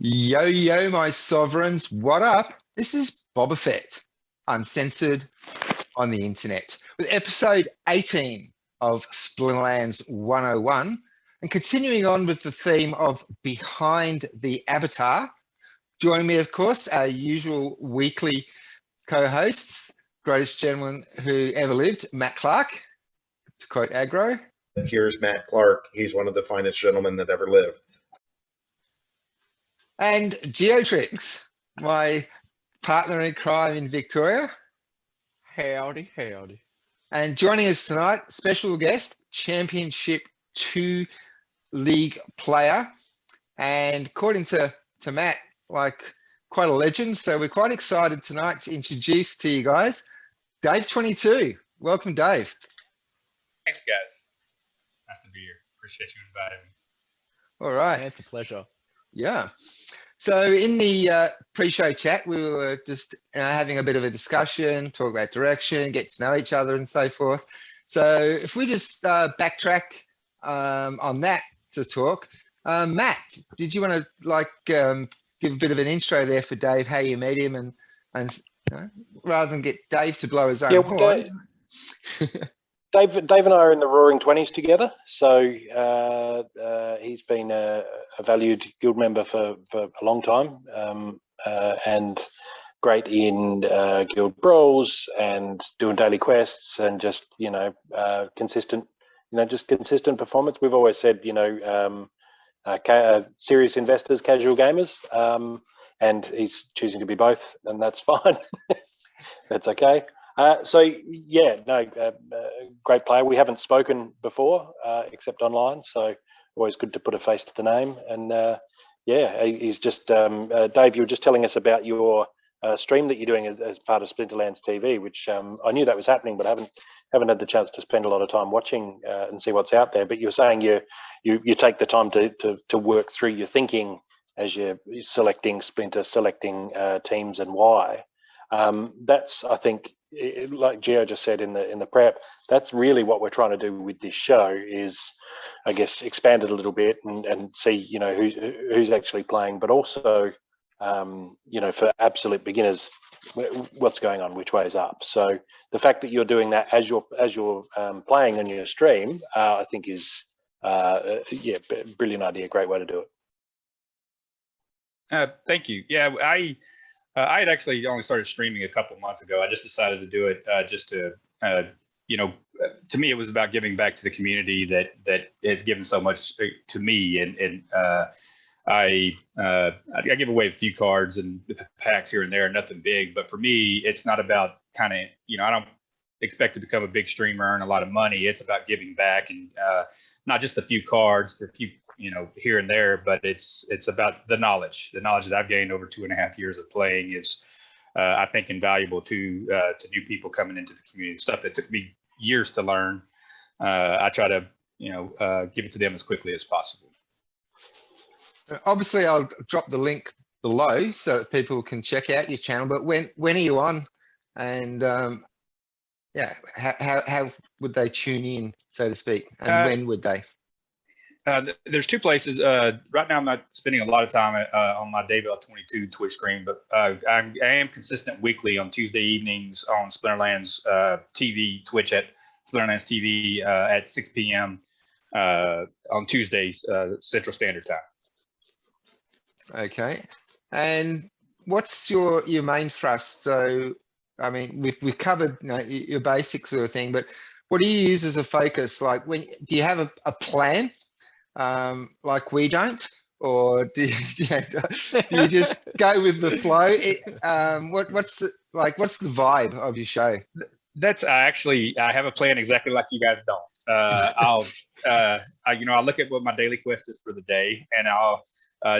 Yo, yo, my sovereigns, what up? This is Boba Fett, uncensored on the internet, with episode 18 of Splinterlands 101, and continuing on with the theme of Behind the Avatar. Joining me, of course, our usual weekly co-hosts, greatest gentleman who ever lived, Matt Clark, to quote Agro. Here's Matt Clark. He's one of the finest gentlemen that ever lived. And Geotrix, my partner in crime in Victoria. Howdy, howdy. And joining us tonight, special guest, Championship 2 League player. And according to Matt, like quite a legend. So we're quite excited tonight to introduce to you guys, Dave 22. Welcome, Dave. Thanks, guys. Nice to be here. Appreciate you inviting me. All right. Yeah, it's a pleasure. Yeah. So in the pre-show chat, we were just having a bit of a discussion, talk about direction, get to know each other and so forth. So if we just backtrack on that to talk, Matt, did you want to give a bit of an intro there for Dave, how you met him and rather than get Dave to blow his own horn? Dave and I are in the Roaring 20s together, so he's been a valued guild member for a long time, and great in guild brawls and doing daily quests and just consistent performance. We've always said serious investors, casual gamers, and he's choosing to be both, and that's fine. That's okay. Great player. We haven't spoken before, except online, so always good to put a face to the name. And he's just Dave. You were just telling us about your stream that you're doing as part of Splinterlands TV, which I knew that was happening, but haven't had the chance to spend a lot of time watching and see what's out there. But you were saying you take the time to work through your thinking as you're selecting teams and why. That's, I think, like Gio just said in the prep, that's really what we're trying to do with this show is, I guess, expand it a little bit and see, who's actually playing, but also, for absolute beginners, what's going on, which way is up. So the fact that you're doing that as you're playing on your stream, I think is, brilliant idea, great way to do it. Thank you. Yeah, I had actually only started streaming a couple months ago. I just decided to do it just to me, it was about giving back to the community that has given so much to me. And I give away a few cards and packs here and there, nothing big. But for me, it's not about I don't expect to become a big streamer, earn a lot of money. It's about giving back and not just a few cards for a few, here and there, but it's about the knowledge that I've gained over 2.5 years of playing is, I think, invaluable to new people coming into the community. Stuff that took me years to learn. I try to, give it to them as quickly as possible. Obviously, I'll drop the link below so that people can check out your channel. But when are you on? And how would they tune in, so to speak? And when would they? There's two places. Right now, I'm not spending a lot of time on my David 22 Twitch stream, but I am consistent weekly on Tuesday evenings on Splinterlands TV, Twitch at Splinterlands TV at 6 p.m. On Tuesdays, Central Standard Time. Okay. And what's your main thrust? So, I mean, we've covered your basic sort of thing, but what do you use as a focus? Like, do you have a plan? Like we don't, or do you just go with the flow? What's the vibe of your show? That's I have a plan exactly like you guys don't. I'll look at what my daily quest is for the day, and I'll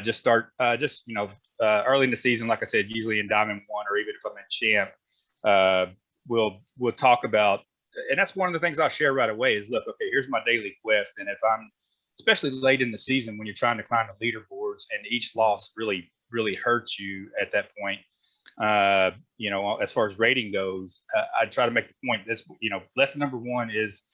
just start early in the season, like I said, usually in Diamond 1, or even if I'm in Champ, we'll talk about, and that's one of the things I'll share right away is, look, okay, here's my daily quest, and if I'm especially late in the season when you're trying to climb the leaderboards and each loss really, really hurts you at that point. As far as rating goes, I try to make the point that's, lesson number one is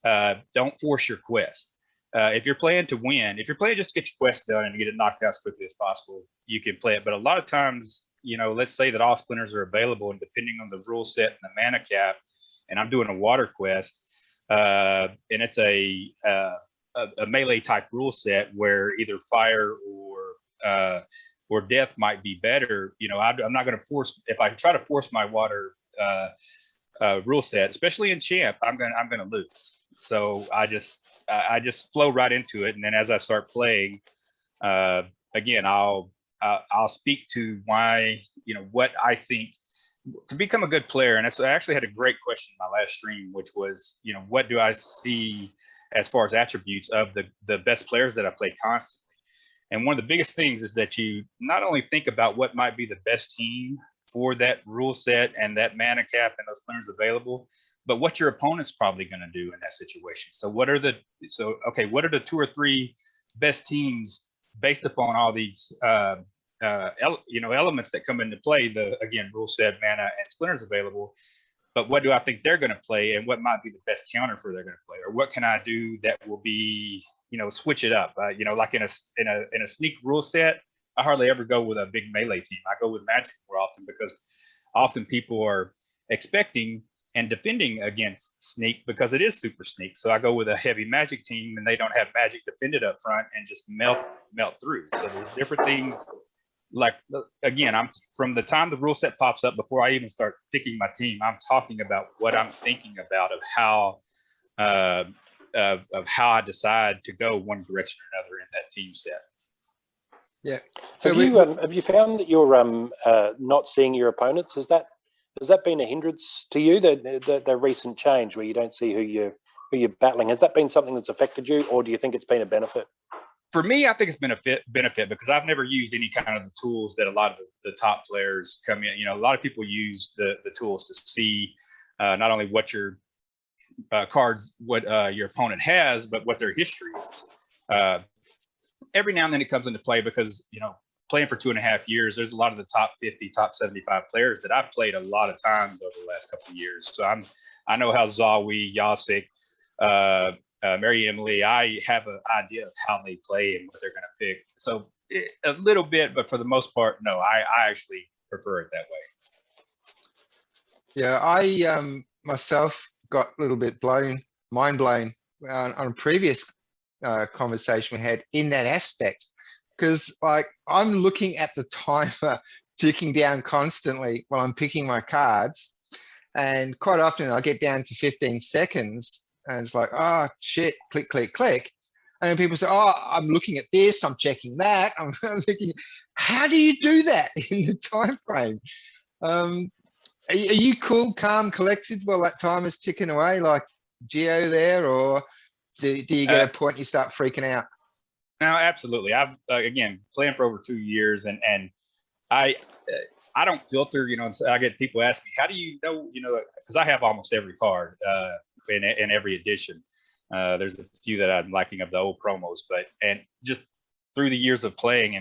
don't force your quest. if you're playing to win, if you're playing just to get your quest done and get it knocked out as quickly as possible, you can play it. But a lot of times, let's say that all splinters are available, and depending on the rule set and the mana cap, and I'm doing a water quest, and it's a melee type rule set where either fire or death might be better. I'm not going to force. If I try to force my water rule set, especially in champ, I'm gonna lose. So I just flow right into it, and then as I start playing, again, I'll speak to why, what I think to become a good player. And I actually had a great question in my last stream, which was, what do I see as far as attributes of the best players that I play constantly? And one of the biggest things is that you not only think about what might be the best team for that rule set and that mana cap and those players available, but what your opponent's probably going to do in that situation. So what are the 2 or 3 best teams based upon all these elements that come into play? Rule set, mana, and splinters available. But what do I think they're going to play, and what might be the best counter for they're going to play, or what can I do that will be, switch it up? Like in a sneak rule set, I hardly ever go with a big melee team. I go with magic more often, because often people are expecting and defending against sneak because it is super sneak. So I go with a heavy magic team, and they don't have magic defended up front and just melt through. So there's different things. Like, again, I'm from the time the rule set pops up, before I even start picking my team, I'm talking about what I'm thinking about of how I decide to go one direction or another in that team set. Yeah. So have you found that you're not seeing your opponents? Has that been a hindrance to you? The recent change where you don't see who you're battling, has that been something that's affected you, or do you think it's been a benefit? For me, I think it's been a benefit, because I've never used any kind of the tools that a lot of the top players come in. A lot of people use the tools to see not only what your cards, what your opponent has, but what their history is. Every now and then it comes into play, because playing for 2.5 years, there's a lot of the top 50, top 75 players that I've played a lot of times over the last couple of years. So I know how Zawi, Yasik, Mary Emily, I have an idea of how they play and what they're going to pick. So a little bit, but for the most part, no, I actually prefer it that way. Yeah, I myself got a little bit mind blown on a previous conversation we had in that aspect, because like I'm looking at the timer ticking down constantly while I'm picking my cards, and quite often I'll get down to 15 seconds and it's like, oh shit, click, click, click. And then people say, oh, I'm looking at this, I'm checking that. I'm thinking, how do you do that in the time frame? Are you cool, calm, collected while that time is ticking away like Geo there, or do you get a point you start freaking out? No, absolutely. I've again playing for over 2 years, and I don't filter. I get people ask me, how do you know? Because I have almost every card in every edition. There's a few that I'm liking of the old promos, and just through the years of playing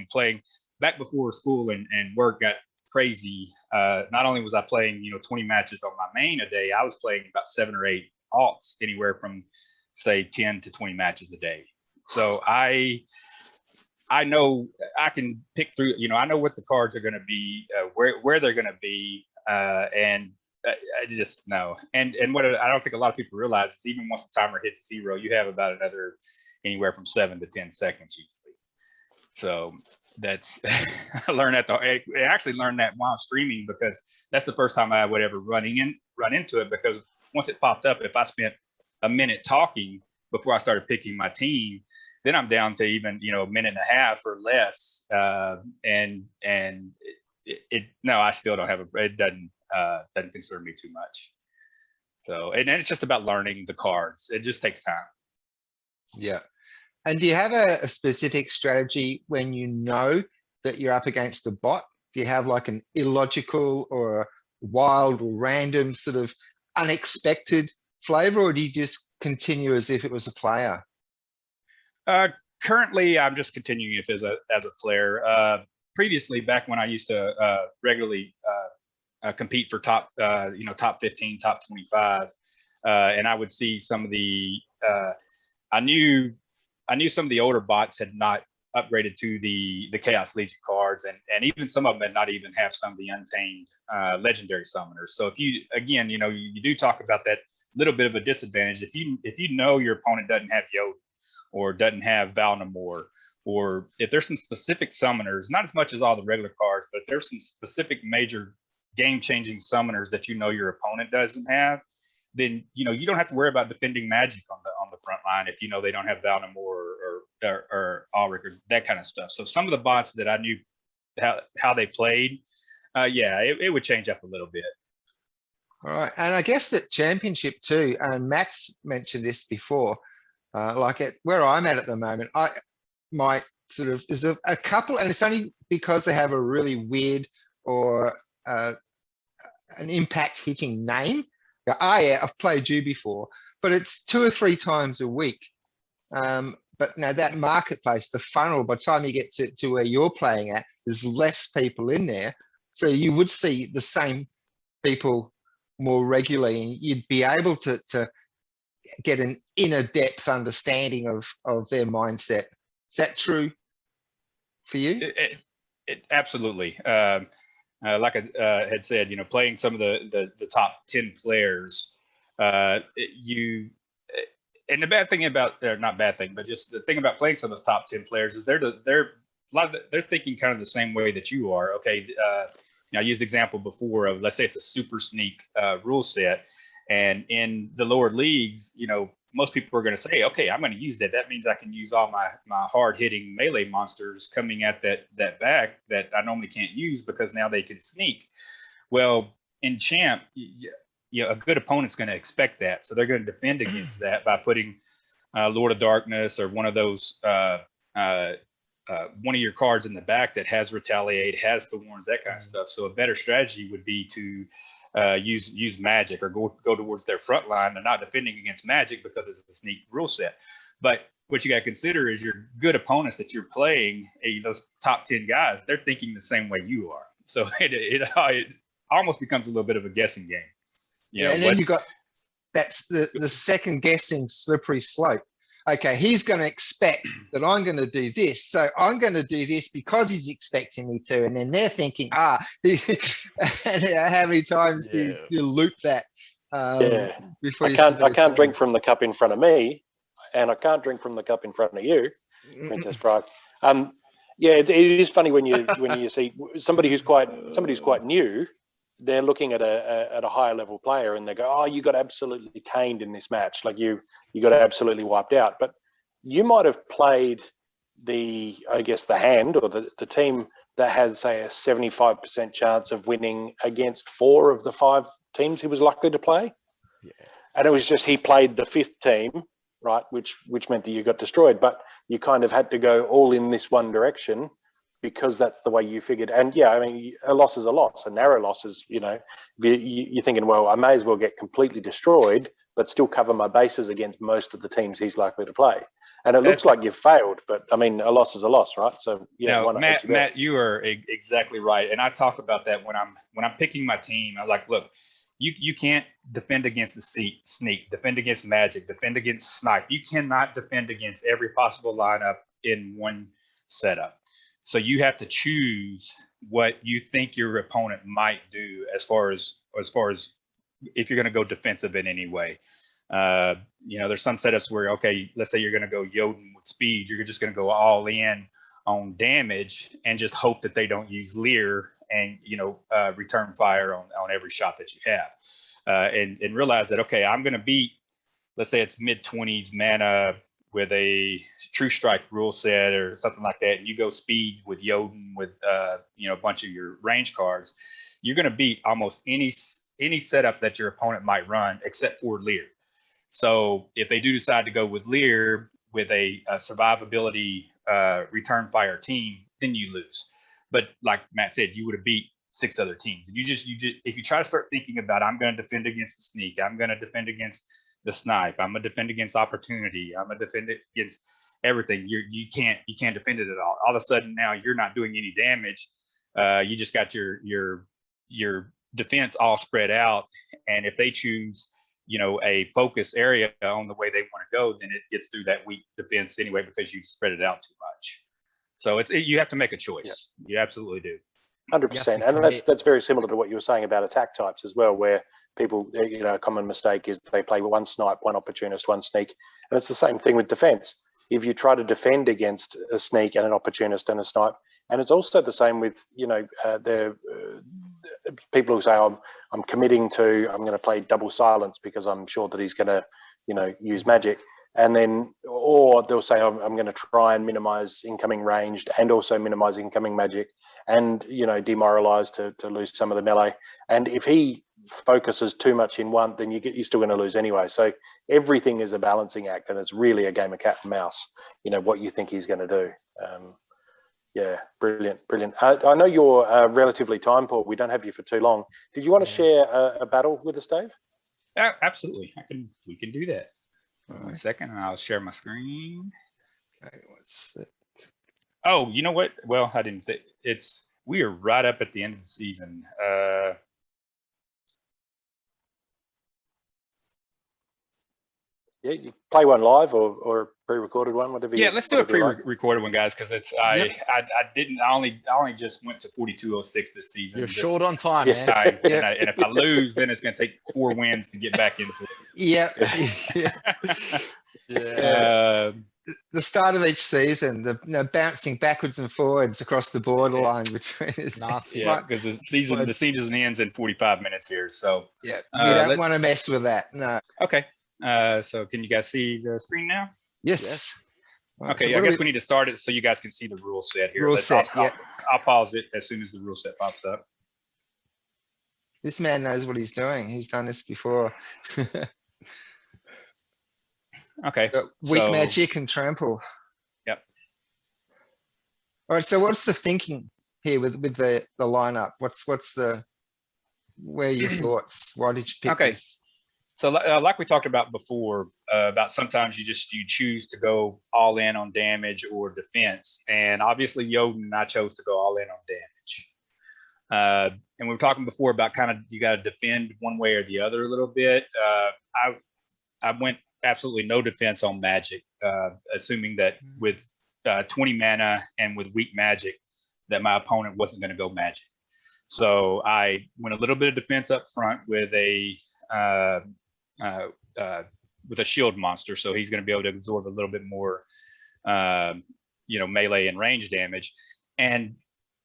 back before school and work got crazy. Not only was I playing 20 matches on my main a day, I was playing about 7 or 8 alts, anywhere from say 10 to 20 matches a day. So I know I can pick through. I know what the cards are going to be, where they're going to be, and I just know. And what I don't think a lot of people realize is, even once the timer hits 0, you have about another anywhere from 7 to 10 seconds usually. So that's I actually learned that while streaming, because that's the first time I would ever run into it, because once it popped up, if I spent a minute talking before I started picking my team, then I'm down to even a minute and a half or less, and I still don't have it doesn't concern me too much. So and it's just about learning the cards. It just takes time. Yeah. And do you have a specific strategy when you know that you're up against a bot? Do you have like an illogical or wild or random sort of unexpected flavor, or do you just continue as if it was a player? Currently, I'm just continuing if as a player. Previously, back when I used to regularly compete for top 15, top 25, and I would see some of the. I knew some of the older bots had not upgraded to the Chaos Legion cards, and even some of them had not even have some of the untamed legendary summoners. So if you, again, you do talk about that little bit of a disadvantage. If you know your opponent doesn't have Yod or doesn't have Valnamor, or if there's some specific summoners, not as much as all the regular cards, but if there's some specific major game-changing summoners that your opponent doesn't have, then you don't have to worry about defending Magic on the front line if they don't have Valnamor or Ulrich or that kind of stuff. So some of the bots that I knew how they played, it would change up a little bit. All right, and I guess at Championship too, and Matt's mentioned this before, like at where I'm at the moment, I might sort of is a couple, and it's only because they have a really weird or an impact hitting name. Yeah, I've played you before, but it's 2 or 3 times a week. But now that marketplace, the funnel, by the time you get to where you're playing at, there's less people in there. So you would see the same people more regularly, and you'd be able to get an inner depth understanding of their mindset. Is that true for you? It absolutely. Like I had said, playing some of the top 10 players, and the bad thing about, or not bad thing, but just the thing about playing some of those top 10 players is they're thinking kind of the same way that you are. Okay, I used the example before of, let's say it's a super sneak rule set, and in the lower leagues, most people are going to say, okay, I'm going to use that. That means I can use all my hard hitting melee monsters coming at that back that I normally can't use because now they can sneak. Well, in Champ, a good opponent's going to expect that, so they're going to defend against that by putting Lord of Darkness or one of those one of your cards in the back that has Retaliate, has Thorns, that kind of stuff. So a better strategy would be to use Magic or go towards their front line. They're not defending against Magic because it's a sneak rule set. But what you got to consider is your good opponents that you're playing, those top 10 guys, they're thinking the same way you are. So it almost becomes a little bit of a guessing game. And then you got that's the second guessing slippery slope. Okay, he's going to expect that I'm going to do this, so I'm going to do this because he's expecting me to, and then they're thinking, and how many times do you loop that? Before I can't drink from the cup in front of me, and I can't drink from the cup in front of you, Princess Bride. It is funny when you see somebody who's quite new. They're looking at a higher level player and they go, oh, you got absolutely caned in this match. Like you got absolutely wiped out. But you might have played the hand or the team that has, say, a 75% chance of winning against 4 of the 5 teams he was likely to play. Yeah. And it was just, he played the 5th team, right? Which meant that you got destroyed, but you kind of had to go all in this one direction, because that's the way you figured. And a loss is a loss. A narrow loss is, you're thinking, well, I may as well get completely destroyed, but still cover my bases against most of the teams he's likely to play. And it looks like you've failed, but a loss is a loss, right? So no, Matt, you are exactly right. And I talk about that when I'm picking my team. I'm like, look, you can't defend against the sneak, defend against Magic, defend against Snipe. You cannot defend against every possible lineup in one setup. So you have to choose what you think your opponent might do as far as if you're going to go defensive in any way. There's some setups where, okay, let's say you're going to go Jotun with speed. You're just going to go all in on damage and just hope that they don't use Leer and, return fire on every shot that you have. And realize that, okay, I'm going to beat, let's say it's mid-20s mana with a True Strike rule set or something like that, and you go speed with Jotun with a bunch of your range cards, you're going to beat almost any setup that your opponent might run except for Leer. So if they do decide to go with Leer with a survivability return fire team, then you lose. But like Matt said, you would have beat 6 other teams. You just if you try to start thinking about, I'm going to defend against the sneak, I'm going to defend against the snipe, I'm gonna defend against opportunity, I'm gonna defend it against everything. You can't defend it at all. All of a sudden now you're not doing any damage. You just got your defense all spread out, and if they choose a focus area on the way they want to go, then it gets through that weak defense anyway because you spread it out too much. So you have to make a choice. You absolutely do. 100%, and that's very similar to what you were saying about attack types as well, where people, a common mistake is they play one snipe, one opportunist, one sneak, and it's the same thing with defense. If you try to defend against a sneak and an opportunist and a snipe, and it's also the same with the people who say, I'm committing to, I'm going to play double silence because I'm sure that he's going to use magic, and then, or they'll say, I'm going to try and minimize incoming ranged and also minimize incoming magic, and demoralize to lose some of the melee. And if he focuses too much in one, then you're still going to lose anyway. So everything is a balancing act, and it's really a game of cat and mouse. What you think he's going to do. Yeah, brilliant. I know you're relatively time poor. We don't have you for too long. Did you want to share a battle with us, Dave? Absolutely. We can do that. One second, and I'll share my screen. Okay, what's that? Oh, you know what? Well, I didn't think we are right up at the end of the season. Yeah, you play one live or a pre-recorded one, whatever. Yeah, let's do a pre-recorded one, guys, because I only just went to 4206 this season. You're short on time, man. And if I lose, then it's going to take 4 wins to get back into it. Yeah. The start of each season, the bouncing backwards and forwards across the borderline between is nasty. Yeah, because the season ends in 45 minutes here. So you don't want to mess with that. No. Okay. So can you guys see the screen now? Yes. Okay, So I guess we need to start it so you guys can see the rule set here. I'll pause it as soon as the rule set pops up. This man knows what he's doing. He's done this before. Okay. Weak magic and trample. Yep. All right. So what's the thinking here with the lineup? Where are your thoughts? Why did you pick this? So like we talked about before, about sometimes you choose to go all in on damage or defense. And obviously Yoden and I chose to go all in on damage. And we were talking before about kind of, you got to defend one way or the other a little bit. I went absolutely no defense on magic, assuming that with 20 mana and with weak magic, that my opponent wasn't going to go magic. So I went a little bit of defense up front with a shield monster, so he's going to be able to absorb a little bit more, melee and range damage. And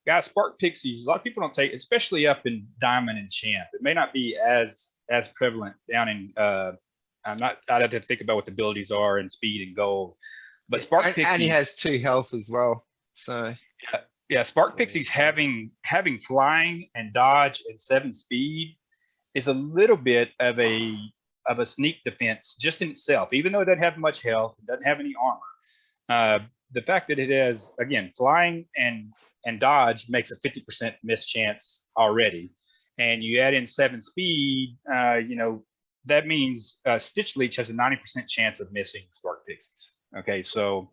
guys, Spark Pixies, a lot of people don't take, especially up in Diamond and Champ. It may not be as prevalent down in. I'd have to think about what the abilities are in Speed and Gold, but Spark Pixies, and he has 2 health as well. So yeah, Spark Pixies having flying and dodge and 7 speed is a little bit of a sneak defense just in itself, even though it doesn't have much health, it doesn't have any armor. The fact that it has, again, flying and dodge makes a 50% miss chance already. And you add in 7 speed, that means Stitch Leech has a 90% chance of missing Spark Pixies. Okay, so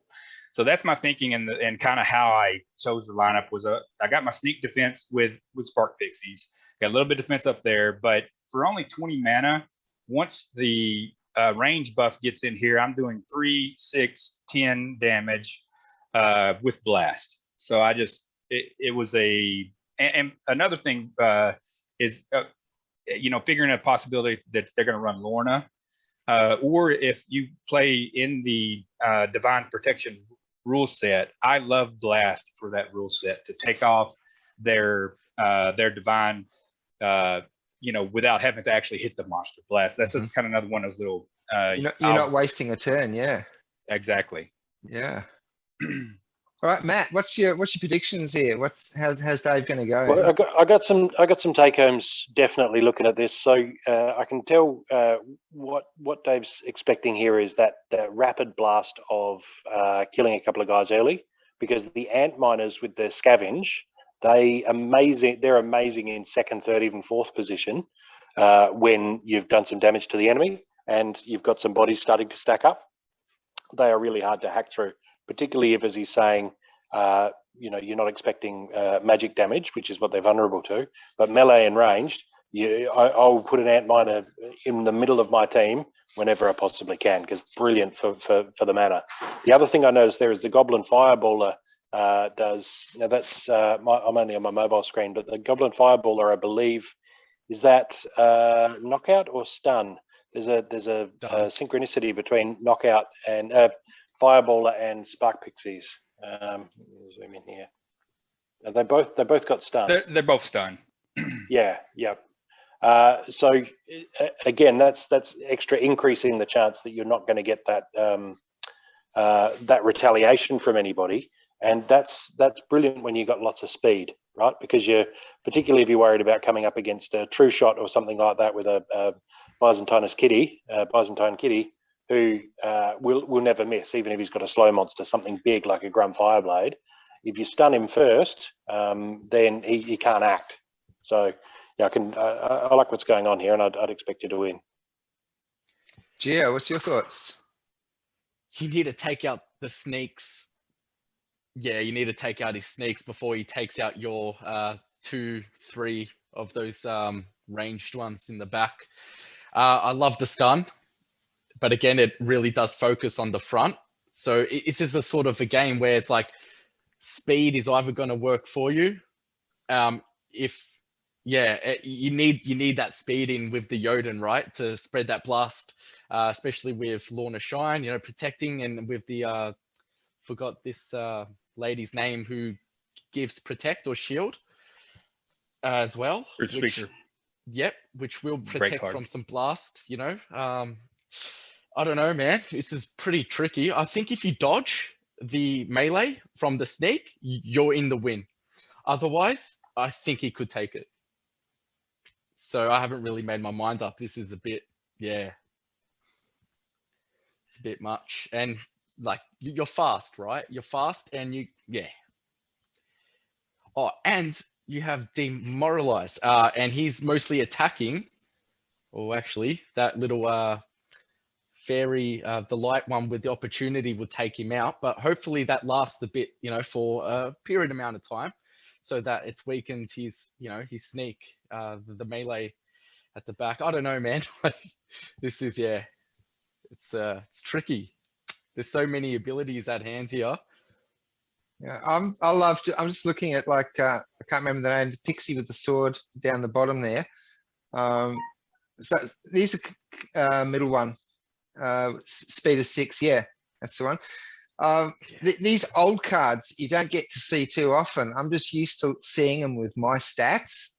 that's my thinking, and kind of how I chose the lineup was I got my sneak defense with Spark Pixies, got a little bit of defense up there, but for only 20 mana, once the range buff gets in here, I'm doing 3, 6, 10 damage with blast. So I just it was and another thing is figuring a possibility that they're going to run Lorna, or if you play in the Divine Protection rule set, I love blast for that rule set to take off their divine. Without having to actually hit the monster. Blast. That's just kind of another one of those little. You're not wasting a turn. Yeah. Exactly. Yeah. All right, Matt. What's your predictions here? How's Dave going to go? Well, I got some take homes definitely looking at this. So I can tell what Dave's expecting here is that rapid blast of killing a couple of guys early, because the ant miners with their scavenge. They're amazing in second, third, even fourth position when you've done some damage to the enemy and you've got some bodies starting to stack up. They are really hard to hack through, particularly if, as he's saying, you're not expecting magic damage, which is what they're vulnerable to, but melee and ranged, I'll put an antminer in the middle of my team whenever I possibly can, because brilliant for the mana. The other thing I noticed there is the Goblin Fireballer does. Now that's I'm only on my mobile screen, but the Goblin Fireballer, I believe, is that knockout or stun? There's a synchronicity between knockout and Fireballer and Spark Pixies. Zoom in here. They both got stun. They're both stunned. Yeah. So again, that's extra increasing the chance that you're not going to get that that retaliation from anybody, and that's brilliant when you got lots of speed, right? Because particularly if you're worried about coming up against a true shot or something like that with a Byzantine Kitty, who will never miss, even if he's got a slow monster, something big like a Grum Fireblade. If you stun him first, then he can't act. So yeah, I like what's going on here, and I'd expect you to win. Gio, what's your thoughts? You need to take out the sneaks. Yeah, you need to take out his sneaks before he takes out your 2-3 of those ranged ones in the back. I love the stun, but again, it really does focus on the front. So it is a sort of a game where it's like speed is either going to work for you. You need that speed in with the Jotun, right, to spread that blast, especially with Lorna Shine, protecting, and with the forgot this lady's name who gives protect or shield as well. Which will protect from some blast. I don't know, man. This is pretty tricky. I think if you dodge the melee from the sneak, you're in the win. Otherwise, I think he could take it. So I haven't really made my mind up. This is a bit, it's a bit much. And like, you're fast, right? You're fast and Oh, and you have Demoralize, and he's mostly attacking. Or actually, that little fairy, the light one with the opportunity will take him out. But hopefully that lasts a bit, for a period amount of time, so that it's weakened his, his sneak, the melee at the back. I don't know, man. This is, it's tricky. There's so many abilities at hand here. Yeah, I'm just looking at I can't remember the name, the pixie with the sword down the bottom there. So these are middle one, speed of 6. Yeah, that's the one. These old cards you don't get to see too often. I'm just used to seeing them with my stats,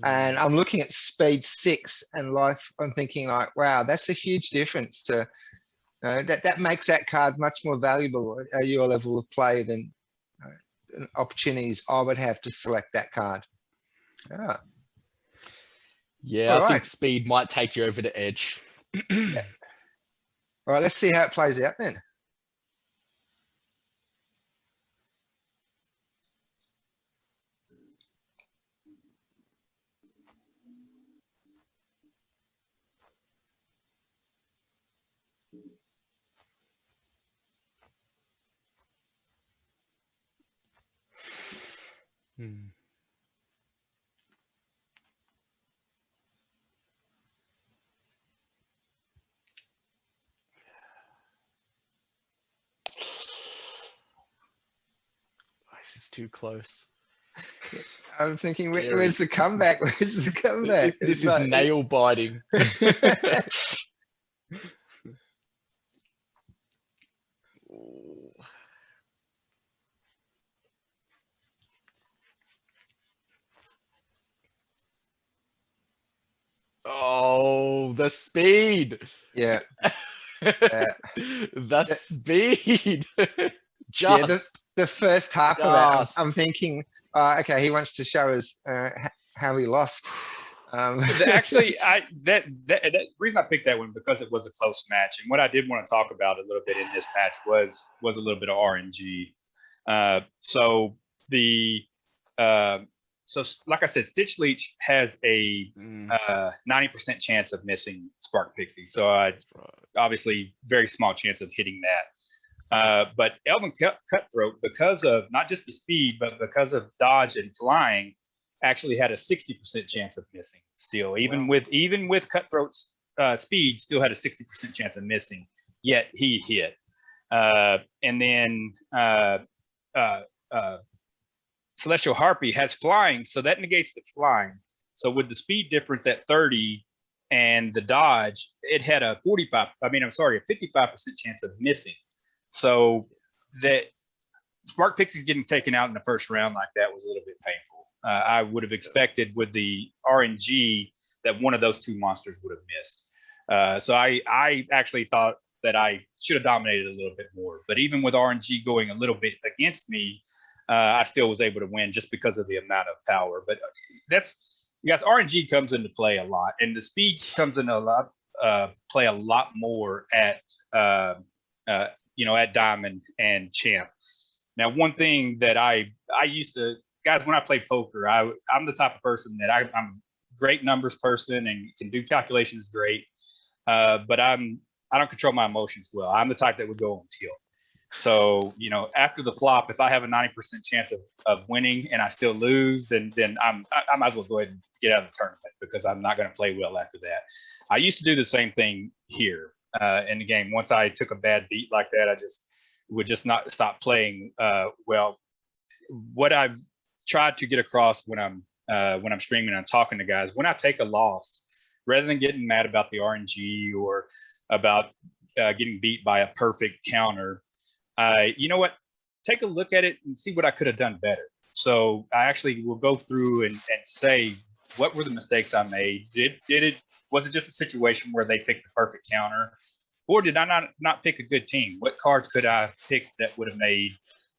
and I'm looking at speed 6 and life. I'm thinking like, wow, that's a huge difference to that makes that card much more valuable at your level of play than opportunities I would have to select that card. Yeah, I think speed might take you over the edge. Yeah. All right, let's see how it plays out then. This is too close. I'm thinking, where's the comeback? Where's the comeback? This is nail biting. Oh, the speed. Yeah. The speed. Just the first half of that, I'm thinking, okay, he wants to show us how he lost. Actually, the reason I picked that one because it was a close match, and what I did want to talk about a little bit in this match was a little bit of RNG. So like I said, Stitch Leech has a 90% chance of missing Spark Pixie. So obviously very small chance of hitting that. But Elven Cutthroat, because of not just the speed, but because of dodge and flying, actually had a 60% chance of missing still, even with Cutthroat's speed, still had a 60% chance of missing, yet he hit. And then Celestial Harpy has flying, so that negates the flying. So with the speed difference at 30 and the dodge, it had a 55% chance of missing. So that Spark Pixie's getting taken out in the first round like that was a little bit painful. I would have expected with the RNG that one of those two monsters would have missed. So I actually thought that I should have dominated a little bit more. But even with RNG going a little bit against me, I still was able to win just because of the amount of power. But RNG comes into play a lot, and the speed comes into play a lot more at at Diamond and Champ. Now, one thing that I used to, guys, when I play poker, I'm the type of person that I'm a great numbers person and can do calculations great, but I don't control my emotions well. I'm the type that would go on tilt. So, after the flop, if I have a 90% chance of winning and I still lose, then I might as well go ahead and get out of the tournament because I'm not going to play well after that. I used to do the same thing here in the game. Once I took a bad beat like that, I would just not stop playing well. What I've tried to get across when I'm streaming and I'm talking to guys, when I take a loss, rather than getting mad about the RNG or about getting beat by a perfect counter, you know what? Take a look at it and see what I could have done better. So I actually will go through and say, what were the mistakes I made? Was it just a situation where they picked the perfect counter? Or did I not pick a good team? What cards could I have picked that would have made,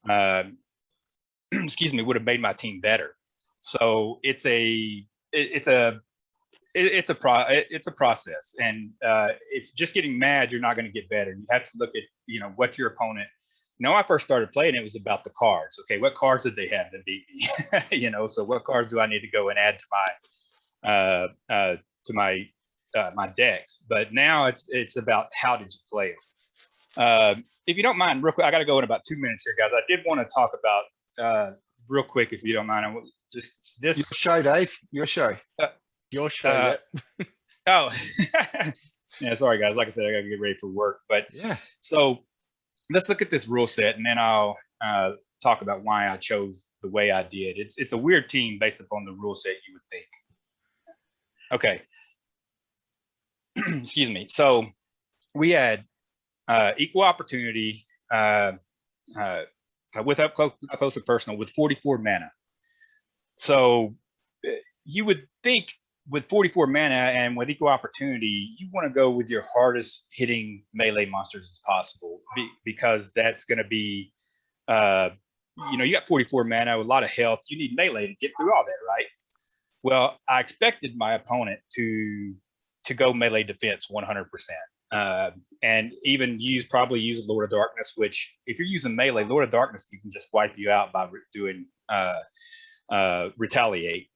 would have made my team better? So it's a process, and if just getting mad, you're not going to get better. You have to look at what your opponent. When I first started playing, it was about the cards. Okay, what cards did they have that beat me? So what cards do I need to go and add to my deck? But now it's about how did you play it. If you don't mind, real quick, I got to go in about 2 minutes here, guys. I did want to talk about real quick, if you don't mind, just this. Your show, Dave. Your show. Your show. Oh, yeah. Sorry, guys. Like I said, I got to get ready for work. But yeah. So let's look at this rule set, and then I'll talk about why I chose the way I did. It's a weird team based upon the rule set, you would think. Okay. Excuse me. So we had equal opportunity with up close and personal with 44 mana. So you would think with 44 mana and with equal opportunity, you want to go with your hardest hitting melee monsters as possible because that's going to be, you got 44 mana, a lot of health. You need melee to get through all that, right? Well, I expected my opponent to go melee defense 100%. And even probably use Lord of Darkness, which if you're using melee, Lord of Darkness, you can just wipe you out by doing retaliate.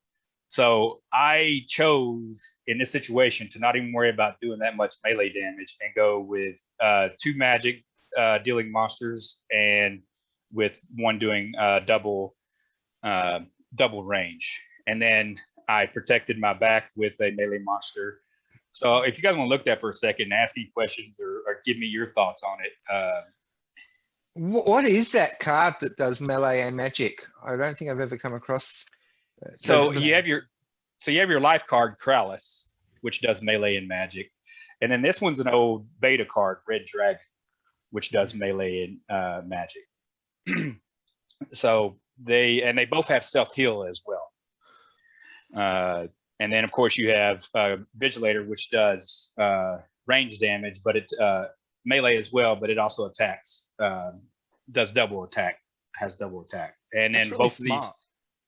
So I chose in this situation to not even worry about doing that much melee damage and go with 2 magic dealing monsters and with one doing double range. And then I protected my back with a melee monster. So if you guys want to look at that for a second and ask any questions or give me your thoughts on it. What is that card that does melee and magic? I don't think I've ever come across. So you have your life card, Kralis, which does melee and magic. And then this one's an old beta card, Red Dragon, which does melee and magic. So they both have self-heal as well. And then, of course, you have Vigilator, which does range damage, but it's melee as well, but it also attacks, does double attack, has double attack. And then really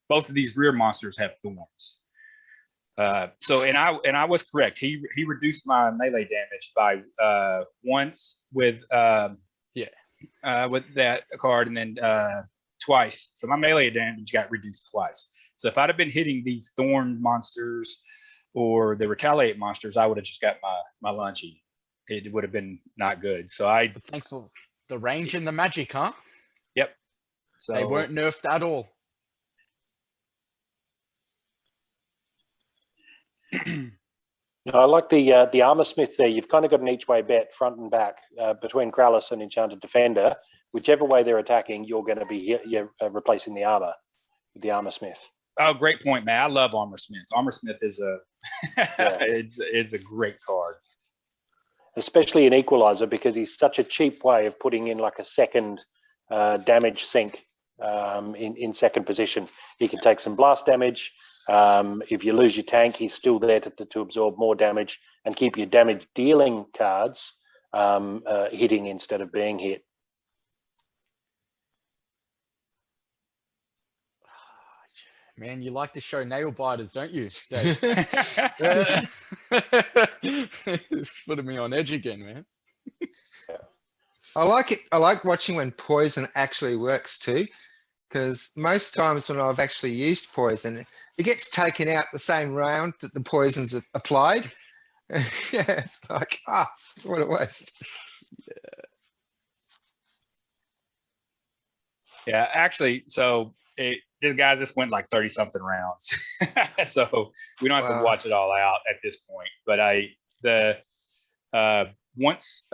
both of these rear monsters have thorns. So I was correct. He reduced my melee damage by once with that card, and then twice. So my melee damage got reduced twice. So if I'd have been hitting these thorn monsters or the retaliate monsters, I would have just got my lunch eaten. It would have been not good. So thanks for the range and the magic, huh? Yep. So they weren't nerfed at all. I like the armor smith there. You've kind of got an each way bet, front and back, between Krallis and Enchanted Defender. Whichever way they're attacking, you're going to be replacing the armor with the armor smith. Oh, great point, man. I love Armor Smith. Armor Smith is a it's a great card. Especially in Equalizer, because he's such a cheap way of putting in like a second damage sink in second position. He can take some blast damage. If you lose your tank, he's still there to absorb more damage and keep your damage dealing cards hitting instead of being hit. Man, you like to show nail biters, don't you, Dave? It's putting me on edge again, man. I like it. I like watching when poison actually works too, because most times when I've actually used poison, it gets taken out the same round that the poison's applied. Yeah, it's like, what a waste. Yeah, actually, so this guys just went like 30 something rounds, so we don't have to watch it all out at this point. But once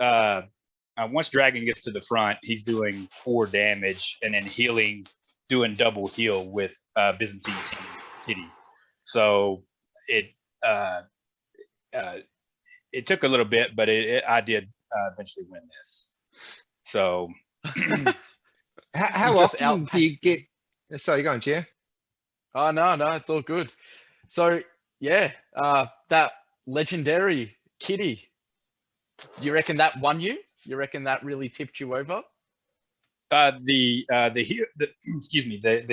Dragon gets to the front, he's doing 4 damage and then healing, doing double heal with Byzantine Kitty. So it took a little bit, but I did eventually win this. So how often do you get? Sorry, you're going, Jer? Oh no, it's all good. So yeah, that legendary Kitty. You reckon that won you? You reckon that really tipped you over? The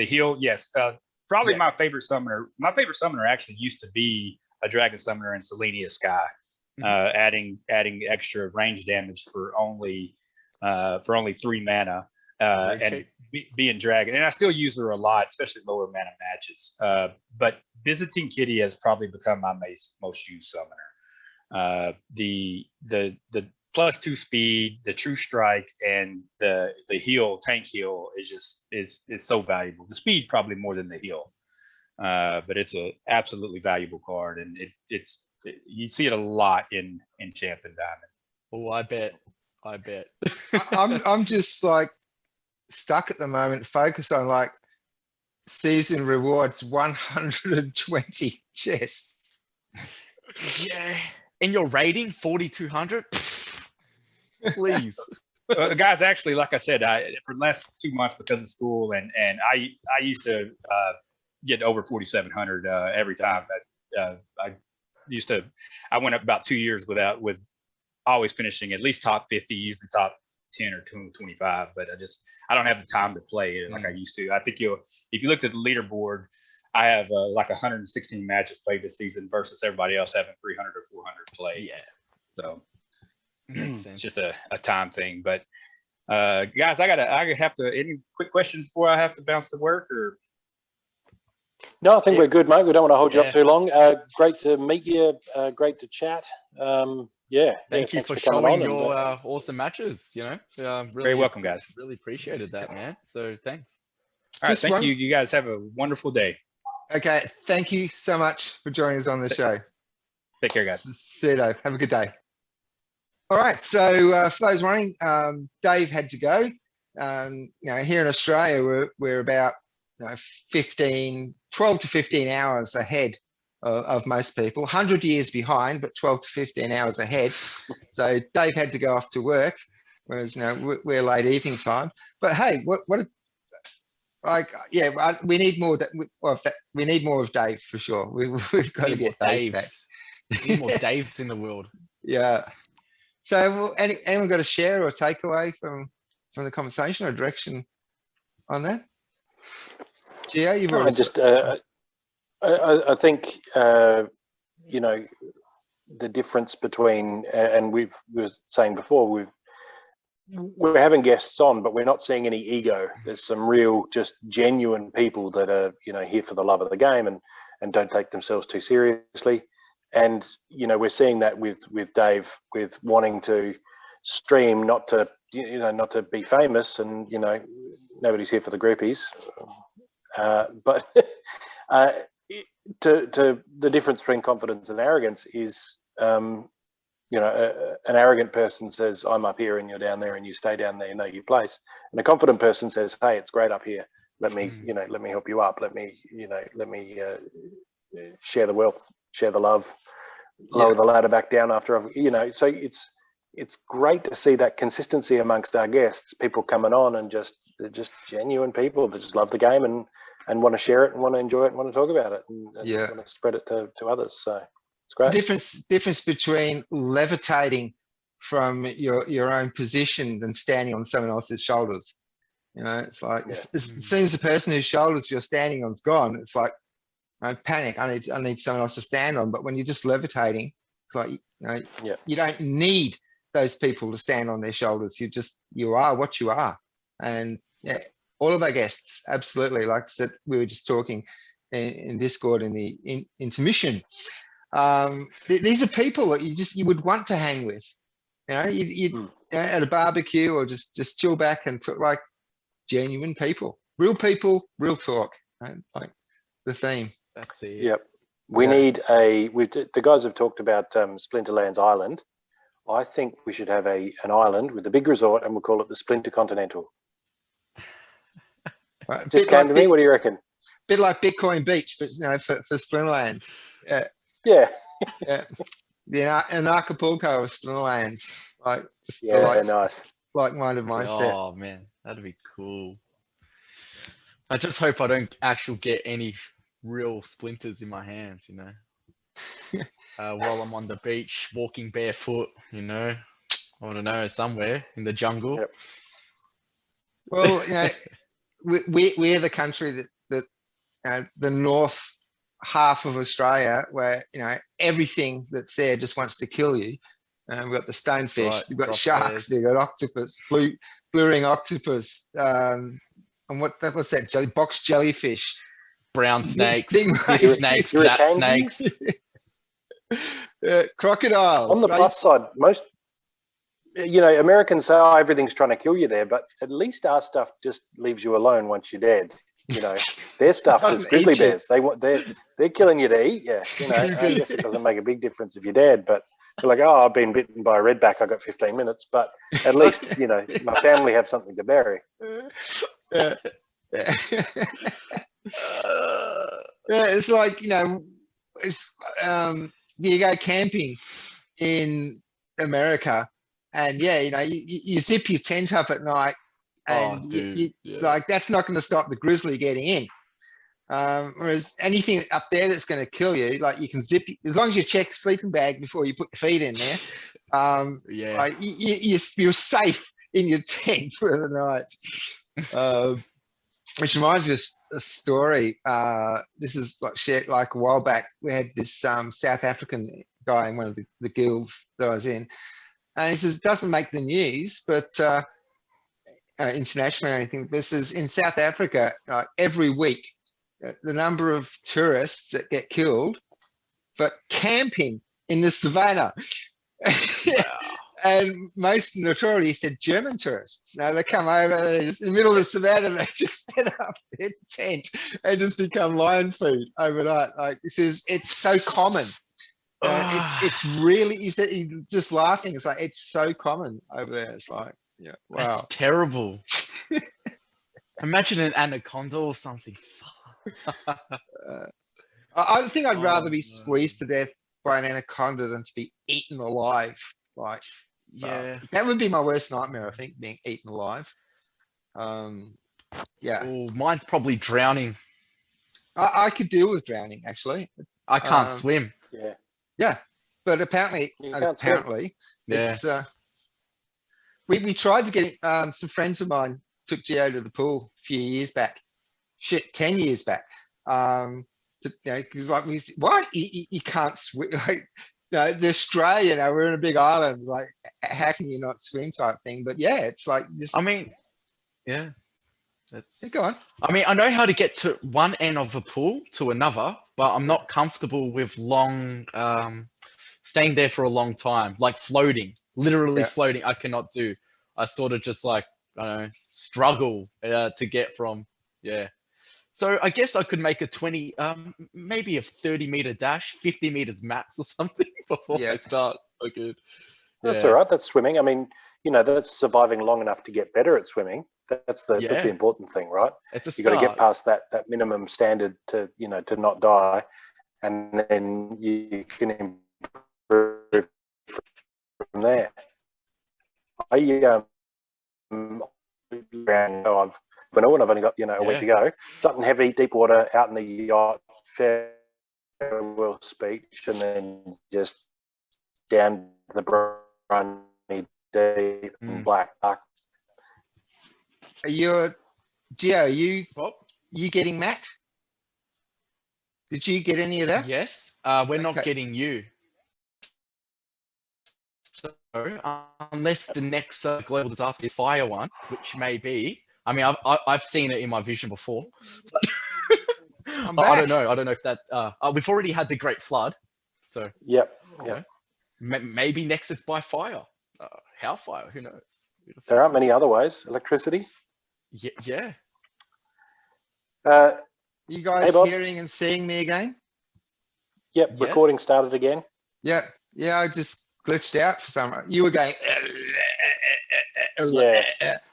heal, yes. Probably my favorite summoner. My favorite summoner actually used to be a dragon summoner in Selenia Sky, adding extra range damage for only 3 mana, and being dragon. And I still use her a lot, especially lower mana matches. But Byzantine Kitty has probably become my most used summoner. The +2 speed, the true strike, and the tank heal is so valuable. The speed probably more than the heal, but it's a absolutely valuable card, and you see it a lot in Champ and Diamond. Oh, I bet. I'm just like stuck at the moment, focused on like season rewards 120 chests. Yeah, and your rating 4,200. Please. Guys, actually, like I said, for the last 2 months because of school, and I used to get over 4,700 every time. I went up about 2 years with always finishing at least top 50, usually top 10 or 25. But I don't have the time to play it like I used to. I think if you looked at the leaderboard, I have like 116 matches played this season versus everybody else having 300 or 400 played. Yeah. So it's just a time thing. But guys, I have to. Any quick questions before I have to bounce to work? Or no, I think we're good, mate. We don't want to hold you up too long. Great to meet you. Great to chat. Thank you for showing your awesome matches. Really, very welcome, guys. Really appreciated that, man. So thanks. All right, thank you. You guys have a wonderful day. Okay, thank you so much for joining us on the show. Take care, guys. See you, Dave. Have a good day. All right, so for those wondering, Dave had to go. Here in Australia, we're about 12 to 15 hours ahead of most people. 100 years behind, but 12 to 15 hours ahead. So Dave had to go off to work, whereas we're late evening time. But hey, we need more. We need more of Dave for sure. We've got to get Dave back. We need more Daves in the world. Yeah. So, anyone got a share or takeaway from the conversation or direction on that? Gio, you've already just. I think the difference between, and we were saying before, we're having guests on, but we're not seeing any ego. There's some real, just genuine people that are here for the love of the game and don't take themselves too seriously. And we're seeing that with Dave, with wanting to stream, not to be famous, and nobody's here for the groupies, but to the difference between confidence and arrogance is, an arrogant person says, I'm up here and you're down there and you stay down there, you know your place. And a confident person says, hey, it's great up here. Let me, let me help you up. Let me share the wealth, share the love, lower the ladder back down after I've, so it's great to see that consistency amongst our guests, people coming on and they're just genuine people that just love the game and want to share it and want to enjoy it and want to talk about it and want to spread it to others. So it's great. The difference between levitating from your own position than standing on someone else's shoulders. It's like as soon as the person whose shoulders you're standing on's gone, it's like I panic. I need someone else to stand on. But when you're just levitating, it's like you don't need those people to stand on their shoulders. You are what you are. And all of our guests, absolutely. Like I said, we were just talking in Discord in the intermission. These are people that you would want to hang with. You at a barbecue or just chill back and talk, like genuine people, real talk. Right? Like the theme. That's it. Yep. We need the guys have talked about Splinterlands Island. I think we should have an island with a big resort and we'll call it the Splinter Continental. Right, just came to me. What do you reckon? Bit like Bitcoin Beach, but for Splinterlands. Yeah. An Acapulco of Splinterlands. Like just nice. Like-minded mindset. Oh man, that'd be cool. I just hope I don't actually get any real splinters in my hands, while I'm on the beach walking barefoot, I don't know, somewhere in the jungle. Yep. Well, we're the country that the north half of Australia where everything that's there just wants to kill you. We've got the stonefish, we've got sharks, we've got octopus, blue ring octopus, and what's that? Box jellyfish, brown snakes, snakes, fat snakes, crocodiles. On the plus side, most Americans say, "Oh, everything's trying to kill you there," but at least our stuff just leaves you alone once you're dead. Their stuff is grizzly bears. They're killing you to eat. Yeah, I guess it doesn't make a big difference if you're dead, but you're like, oh, I've been bitten by a redback. I got 15 minutes, but at least my family have something to bury. It's like you go camping in America, and you zip your tent up at night. And like that's not going to stop the grizzly getting in. Whereas anything up there that's going to kill you, like you can zip as long as you check a sleeping bag before you put your feet in there. Like you're safe in your tent for the night. Which reminds me of a story. This is shared like a while back. We had this South African guy in one of the guilds that I was in, and he says it doesn't make the news, but internationally or anything. This is in South Africa. Every week, the number of tourists that get killed for camping in the savannah, and most notoriously, he said German tourists. Now they come over, they're just in the middle of the savannah, they just set up their tent and just become lion food overnight. Like he says, it's so common. It's really. He said, he's just laughing. It's like it's so common over there. It's like. Yeah, wow. That's terrible. Imagine an anaconda or something. I think I'd rather be squeezed to death by an anaconda than to be eaten alive. Like, that would be my worst nightmare. I think being eaten alive. Mine's probably drowning. I could deal with drowning actually. I can't swim. Yeah, but apparently, it's. We tried to get some friends of mine took Gio to the pool a few years back. 10 years back. Because like what? You can't swim. Like, the Australia, we're in a big island. It's like, how can you not swim type thing? But yeah, it's like this. I mean, go on. I mean, I know how to get to one end of a pool to another, but I'm not comfortable with long staying there for a long time, like floating. Literally floating, I cannot do. I sort of just like, I don't know, struggle to get from, So So I guess I could make a 20, maybe a 30-meter dash, 50 meters max or something before Yeah. I start. Okay. That's all right. That's swimming. I mean, that's surviving long enough to get better at swimming. That's the important thing, right? It's a You got to start. get past that minimum standard to to not die, and then you can improve from there. I've I've only got a week to go. Something heavy, deep water, out in the yacht, farewell speech, and then just down the briny deep and black. Are you, Gio? You getting Matt? Did you get any of that? Yes. We're not getting you. So unless the next global disaster is fire one, which may be. I mean, I've seen it in my vision before. I'm I back. don't know. I don't know if that. We've already had the Great Flood, so Yep. maybe next it's by fire. Hellfire. Who knows? There aren't many other ways. Electricity. Yeah. You guys Bob. hearing and seeing me again? Yep. Yes. Recording started again. Yeah. I just glitched out for some. You were going,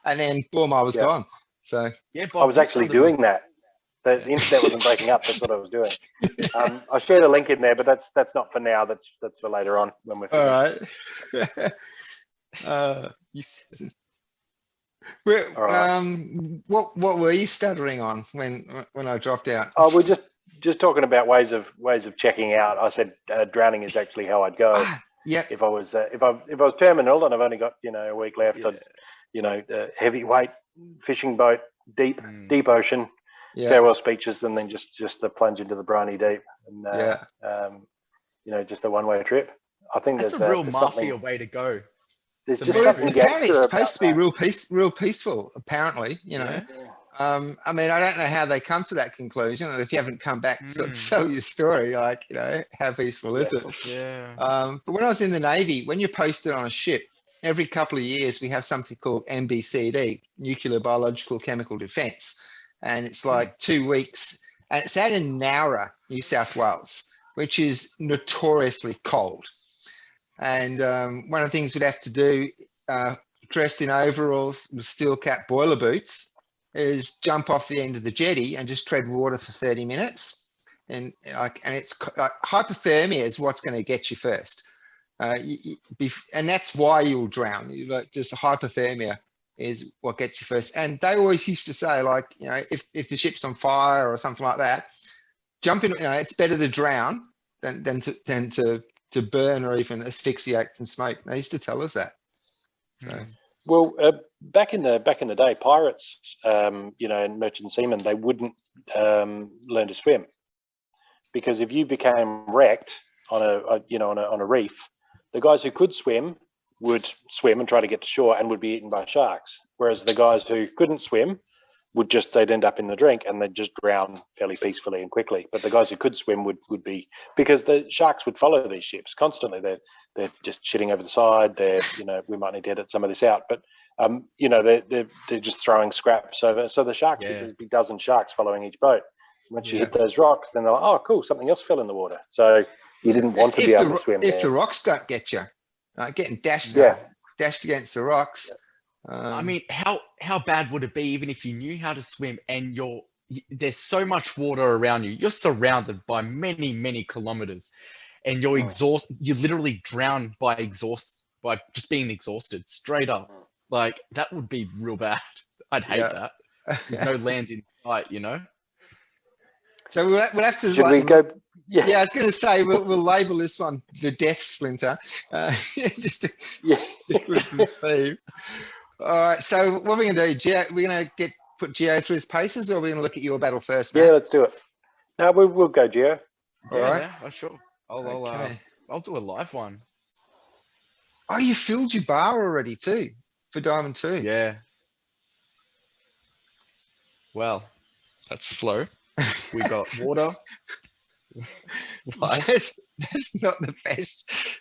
and then boom, I was gone. So Yeah, Bob, I was actually doing that. The internet wasn't breaking up. That's what I was doing. I'll share the link in there, but that's not for now. That's for later on when we're finished. All right. What were you stuttering on when I dropped out? Oh, we're just talking about ways of checking out. I said drowning is actually how I'd go. Yeah. If I was terminal and I've only got a week left, I'd, heavyweight fishing boat, deep ocean, farewell speeches, and then just the plunge into the briny deep, and just a one-way trip. I think that's there's a real there's mafia something, way to go. There's just Well, something apparently it's gangster supposed to be about real peaceful. Apparently, I mean, I don't know how they come to that conclusion, and if you haven't come back to sell your story, like how peaceful is it? Yeah. But when I was in the Navy, when you're posted on a ship, every couple of years we have something called NBCD, Nuclear, Biological, Chemical Defence, and it's like 2 weeks, and it's out in Nowra, New South Wales, which is notoriously cold. And one of the things we'd have to do, dressed in overalls with steel cap boiler boots, is jump off the end of the jetty and just tread water for 30 minutes. And it's hypothermia is what's going to get you first. And that's why you'll drown. Just hypothermia is what gets you first. And they always used to say, like, if the ship's on fire or something like that, jump in. It's better to drown than to burn or even asphyxiate from smoke. They used to tell us that. So. Well, back in the day, pirates, and merchant seamen, they wouldn't learn to swim, because if you became wrecked on a reef, the guys who could swim would swim and try to get to shore and would be eaten by sharks, whereas the guys who couldn't swim they'd end up in the drink and they'd just drown fairly peacefully and quickly. But the guys who could swim would be, because the sharks would follow these ships constantly. They're just shitting over the side. We might need to edit some of this out, but they're just throwing scraps over. So the sharks, there'd be a dozen sharks following each boat. Once you hit those rocks, then they're like, oh, cool, something else fell in the water. So you didn't want to be able to swim if there. the rocks don't get you, getting dashed against the rocks. I mean, how bad would it be even if you knew how to swim and there's so much water around you, you're surrounded by many, many kilometers, and you're exhausted. You literally drown by just being exhausted straight up. Like, that would be real bad. I'd hate that. There's no land in sight, So we'll have to. Should we go? Yeah, I was going to say we'll label this one the Death Splinter, just to stick with the theme. All right. So what are we going to do, Gio? We're going to put Gio through his paces, or are we going to look at your battle first? Yeah, let's do it. No, we'll go, Gio. All right. Yeah, sure. I'll do a live one. Oh, you filled your bar already too for Diamond 2. Yeah. Well, that's slow. We got water. That's not the best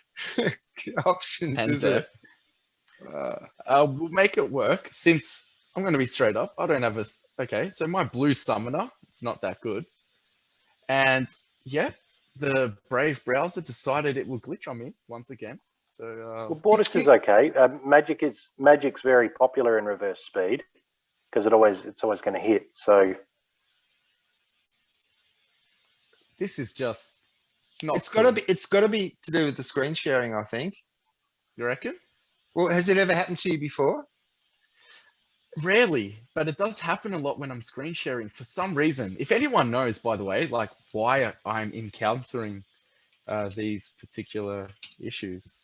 options, And is it? we'll make it work, since I'm going to be straight up. I don't have a. Okay, so my blue summoner, it's not that good. And yeah, the Brave browser decided it will glitch on me once again. So Well, Bortus is okay. Magic's very popular in reverse speed because it's always going to hit. So this is just not. It's got to be to do with the screen sharing, I think. You reckon? Well, has it ever happened to you before? Rarely, but it does happen a lot when I'm screen sharing for some reason. If anyone knows, by the way, like why I'm encountering these particular issues.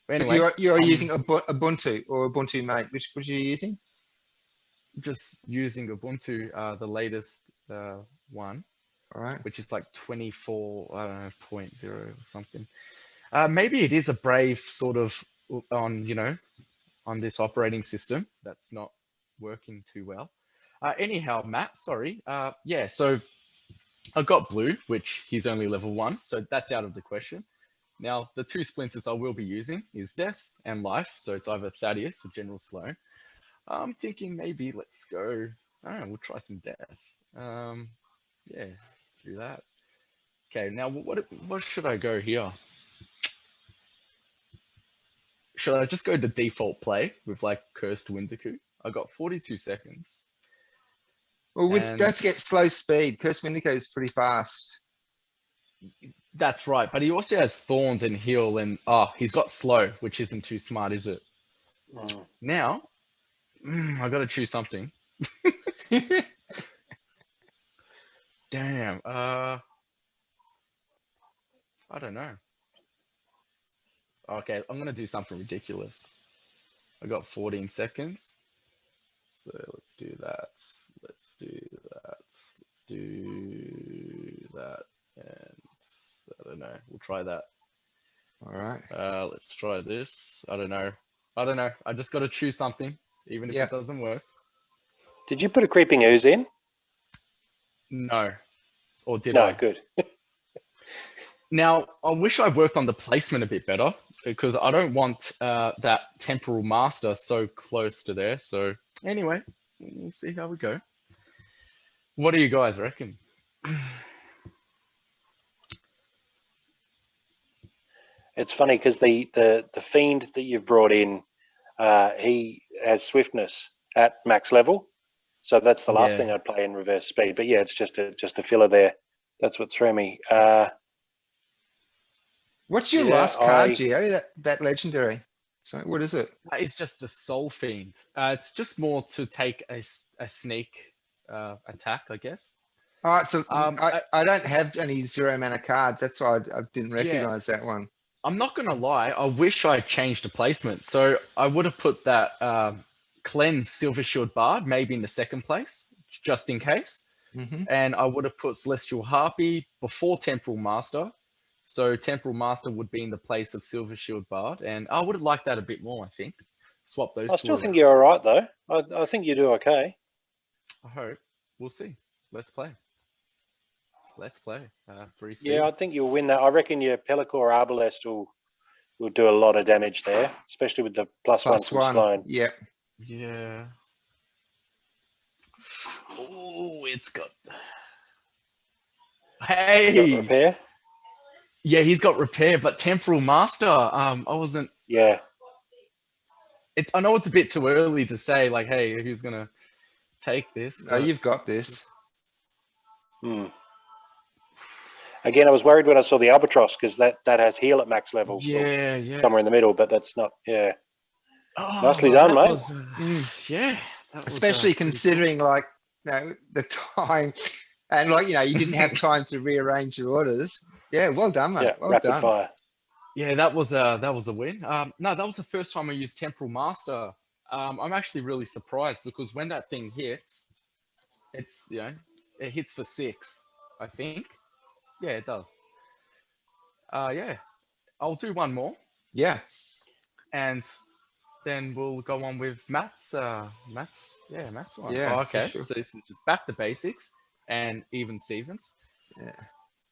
Anyway, You're using Ubuntu or Ubuntu Mate. Which are you using? Just using Ubuntu, the latest one, All right. which is like 24, I don't know, 0.0 or something. Maybe it is a Brave sort of on, on this operating system that's not working too well. Anyhow, Matt, sorry. Yeah, so I got blue, which he's only level 1, so that's out of the question. Now, the 2 splinters I will be using is Death and Life, so it's either Thaddeus or General Sloan. I'm thinking maybe let's go, I don't know, we'll try some Death. Yeah, let's do that. Okay, now what should I go here? Should I just go to default play with like Cursed Windiku? I got 42 seconds. Well, And- don't forget slow speed. Curse Windico is pretty fast. That's right, but he also has Thorns and Heal, and he's got Slow, which isn't too smart, is it? Now, I got to choose something. Damn. I don't know. Okay, I'm gonna do something ridiculous. I got 14 seconds. So let's do that. Let's do that. Let's do that. And I don't know. We'll try that. All right. Let's try this. I don't know. I just got to choose something, even if Yeah. it doesn't work. did you put a creeping ooze in? No. Or did No, I? good. Now, I wish I worked on the placement a bit better because I don't want that Temporal Master so close to there. So anyway, we'll see how we go. What do you guys reckon? It's funny because the fiend that you've brought in, he has swiftness at max level, so that's the last Yeah. thing I'd play in reverse speed. But yeah, it's just a filler there. That's what threw me. What's your Yeah, last card, Gio? That legendary. So what is it? It's just a Soul Fiend. It's just more to take a sneak attack, I guess. All right. So I don't have any 0 mana cards. That's why I didn't Yeah. recognize that one. I'm not gonna lie. I wish I changed the placement. So I would have put that Cleanse Silver Shield Bard maybe in the second place, just in case. Mm-hmm. And I would have put Celestial Harpy before Temporal Master. So Temporal Master would be in the place of Silver Shield Bard, and I would have liked that a bit more. I think swap those. I two still think around. you're all right though. I think you do okay. I hope. We'll see. Let's play. Let's play. Free speed. Yeah, I think you'll win that. I reckon your Pellicor Arbalest will do a lot of damage there, especially with the +1 Plus from one. Sloan. Yep. Yeah. Oh, it's got. You got Hey. repair? Yeah, he's got repair, but Temporal Master. I wasn't. Yeah. I know it's a bit too early to say like, hey, who's gonna take this? No, you've got this. Again, I was worried when I saw the Albatross because that has heal at max level. So Yeah. somewhere in the middle, but that's not. Yeah. Oh, Nicely done, that mate. was, yeah. That was, Especially pretty considering like the time and like you didn't have time to rearrange your orders. Yeah, well done, mate. Yeah. Well Rapid done. fire. Yeah, that was a win. No, that was the first time I used Temporal Master. I'm actually really surprised because when that thing hits, it's it hits for 6, I think. Yeah, it does. Yeah, I'll do one more, Yeah. and then we'll go on with Matt's one. Yeah, Oh, okay, for sure. so this is just back to basics and even Stevens. Yeah.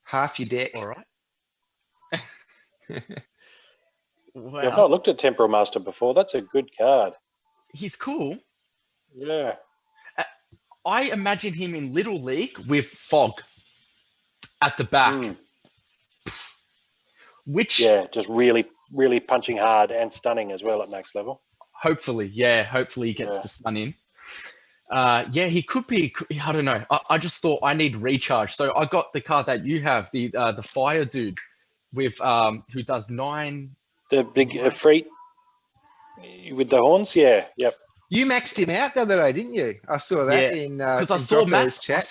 Half your deck. All right. Yeah, I've Well, not looked at Temporal Master before. That's a good card. he's cool. Yeah. I imagine him in Little League with Fog at the back, Mm. which Yeah, just really, really punching hard and stunning as well at max level. hopefully he gets Yeah. to stun in. Yeah, he could be. I don't know. I just thought I need recharge, so I got the card that you have, the fire dude with who does 9. The big Freet with the horns. Yeah. Yep. You maxed him out the other day, didn't you? I saw that in Because I in saw Matt. Dropper's chat.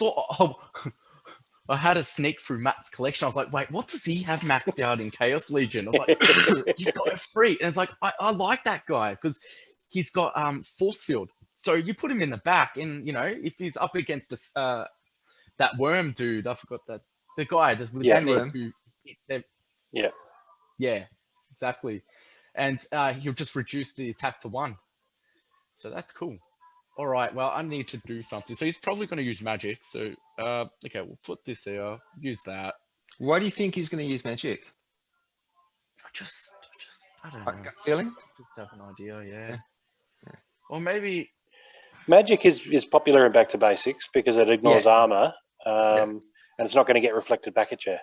I had a sneak through Matt's collection. I was like, wait, what does he have maxed out in Chaos Legion? I was like, he's got a Freet, and it's like I like that guy because he's got force field. So you put him in the back, and if he's up against that worm dude, I forgot the guy just with Yeah. the snake who hit them. Yeah, exactly. And he'll just reduce the attack to 1. So that's cool. All right, well, I need to do something. So he's probably going to use magic. So okay, we'll put this here. Use that. Why do you think he's going to use magic? I don't know. Like gut feeling? Just have an idea, Yeah. yeah. Or maybe Magic is popular in Back to Basics because it ignores armor, and it's not going to get reflected back at you.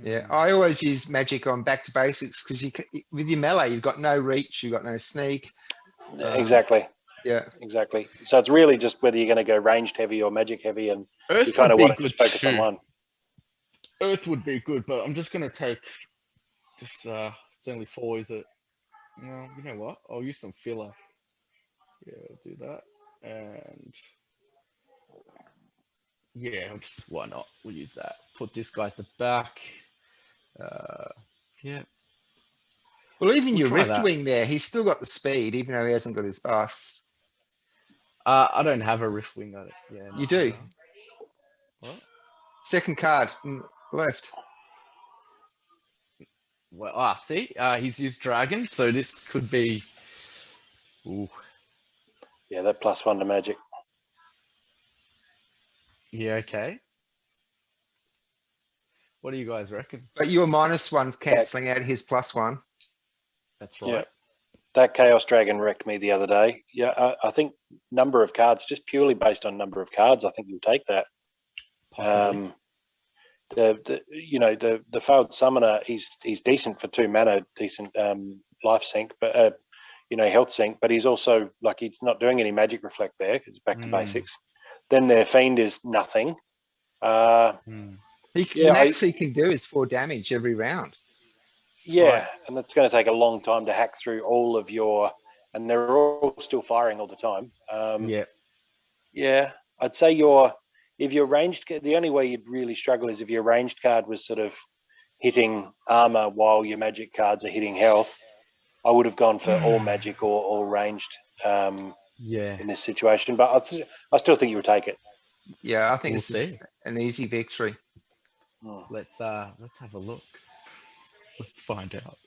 Yeah, I always use magic on back to basics because with your melee, you've got no reach, you've got no sneak. Exactly. Yeah, Exactly. So it's really just whether you're going to go ranged heavy or magic heavy, and Earth you kind of would be want to just good focus on too. one. Earth would be good, but I'm just going to take this. It's only 4, is it? No, you know what? I'll use some filler. Yeah, I'll do that. And yeah, why not? We'll use that. Put this guy at the back. Yeah. well, even We'll your try that. Riftwing there, he's still got the speed, even though he hasn't got his buffs. I don't have a Riftwing. Yeah, You do. What? Second card left. Well, see, he's used Dragon, so this could be. Ooh. Yeah, that +1 to magic. Yeah. Okay. What do you guys reckon? But your -1's cancelling out his +1. That's right. Yeah. That Chaos Dragon wrecked me the other day. Yeah, I think number of cards, just purely based on number of cards, I think you'll take that. Possibly. The failed summoner, he's decent for 2 mana, decent life sync, but health sync, but he's also like he's not doing any magic reflect there. It's back to basics. Then their fiend is nothing. The max he can do is 4 damage every round. Yeah, and it's going to take a long time to hack through all of your, and they're all still firing all the time. Yeah, I'd say if your ranged, the only way you'd really struggle is if your ranged card was sort of hitting armor while your magic cards are hitting health. I would have gone for all magic or all ranged in this situation, but I still think you would take it. Yeah, I think We'll this is an easy victory. Let's have a look. Let's find out.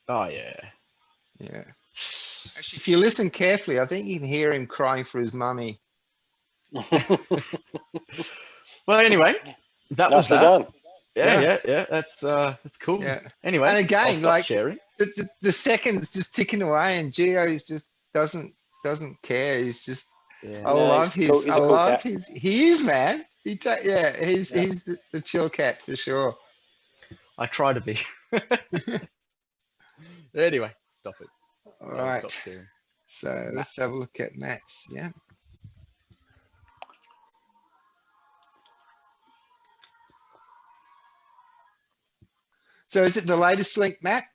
Oh yeah. Yeah. Actually, if you listen carefully, I think you can hear him crying for his mummy. Well, anyway, that was Nicely that. done. Yeah. That's cool. Yeah. Anyway, And again, I'll stop like sharing. the seconds just ticking away, and Gio's just doesn't care. He's just I love his. Cool. He's a cool cat. He is, man. He's the chill cat for sure. I try to be. Anyway, stop it. All right. So let's have a look at Matt's. Yeah. So is it the latest link, Matt?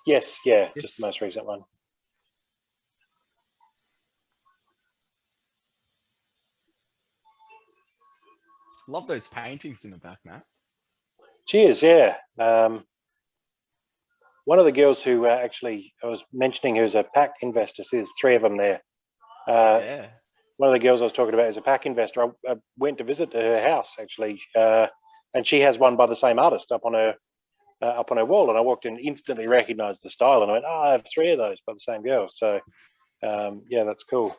Yes, yeah, just the most recent one. Love those paintings in the back, Matt. Cheers, yeah. One of the girls who actually I was mentioning who's a pack investor, so there's 3 of them there. One of the girls I was talking about is a pack investor. I went to visit her house actually, and she has one by the same artist up on her wall. And I walked in, instantly recognized the style, and I went, "Oh, I have 3 of those by the same girl." So, yeah, that's cool.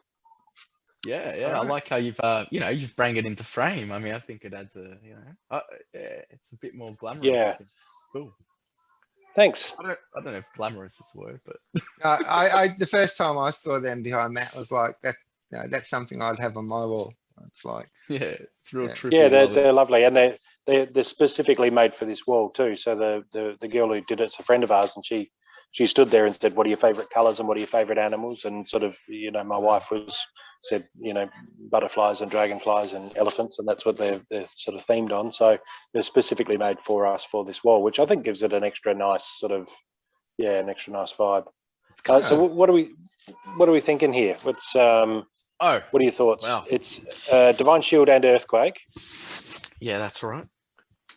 Yeah, yeah. I Alright. like how you've you've bring it into frame. I mean, I think it adds yeah, it's a bit more glamorous. Yeah. Cool. Thanks. I don't know if glamorous is the word, but The first time I saw them behind Matt was like that. That's something I'd have on my wall. It's like, yeah, it's real Yeah. trippy. Yeah, Love it. they're lovely, and they're specifically made for this wall too. So the girl who did it's a friend of ours, and she stood there and said, "What are your favourite colours and what are your favourite animals?" And sort of, my wife said, butterflies and dragonflies and elephants, and that's what they're sort of themed on. So they're specifically made for us for this wall, which I think gives it an extra nice an extra nice vibe. So what are we thinking here? What's Oh, what are your thoughts? wow. It's Divine Shield and Earthquake. Yeah, that's right.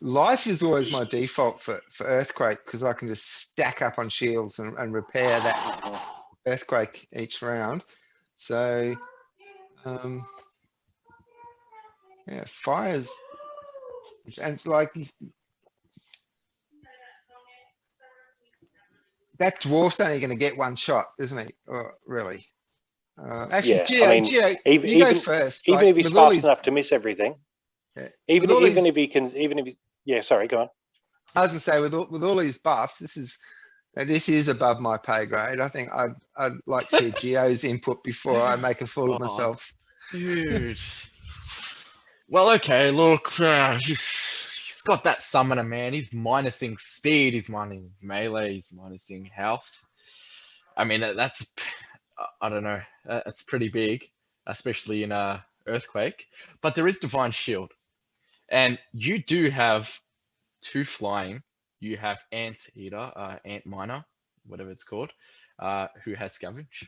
life is always my default for earthquake because I can just stack up on shields and repair that earthquake each round. So, yeah, fires and like that dwarf's only going to get one shot, isn't he? Or really? Actually, Yeah, I mean, Gio, even you go even, first. even Like, if he's with all fast these, enough to miss everything, yeah, even with all even these- if he can, yeah, sorry, go on. I was gonna say with all these buffs, this is above my pay grade. I think I'd like to hear Gio's input before I make a fool of Oh. myself. Dude. Well, okay, look, he's got that summoner, man. He's minusing speed, he's minusing melee, he's minusing health. I mean, that's, I don't know, that's pretty big, especially in Earthquake. But there is Divine Shield. And you do have 2 flying. You have Ant Eater, Ant Miner, whatever it's called, who has Scavenge.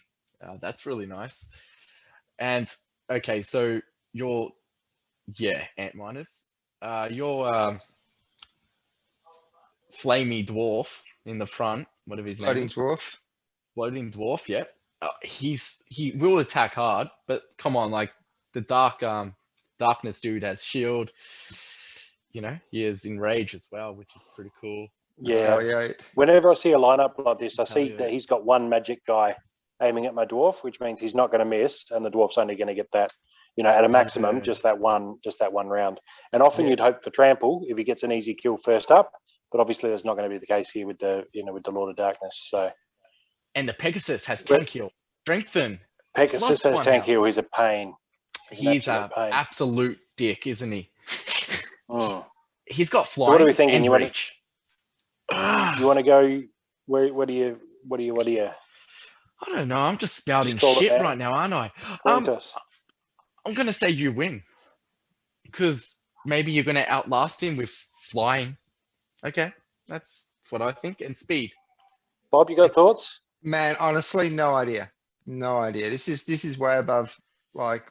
That's really nice. And, okay, so your Ant Miners. Your Flamey Dwarf in the front, whatever his name Floating is. dwarf. Floating Dwarf, yeah. He will attack hard, but come on, like the darkness dude has shield. He is enrage as well, which is pretty cool. Yeah, Retaliate. whenever I see a lineup like this, I see Retaliate. that he's got one magic guy aiming at my dwarf, which means he's not going to miss, and the dwarf's only going to get that, at a maximum, Yeah. just that one round. And often Yeah. you'd hope for trample if he gets an easy kill first up, but obviously that's not going to be the case here with the Lord of Darkness. So And the Pegasus has But- 10 kill. Strengthen. Pegasus has +1 tank health. heal. He's a pain. He's an a absolute pain. absolute dick, isn't he? Mm. He's got So flying what are we thinking? and You want reach. to go? What do you? I don't know. I'm just spouting Just call it shit out. right now, aren't I? Point us. I'm gonna say you win because maybe you're gonna outlast him with flying. Okay, that's what I think, and speed. Bob, you got thoughts? Man, honestly, no idea. No idea. This is way above like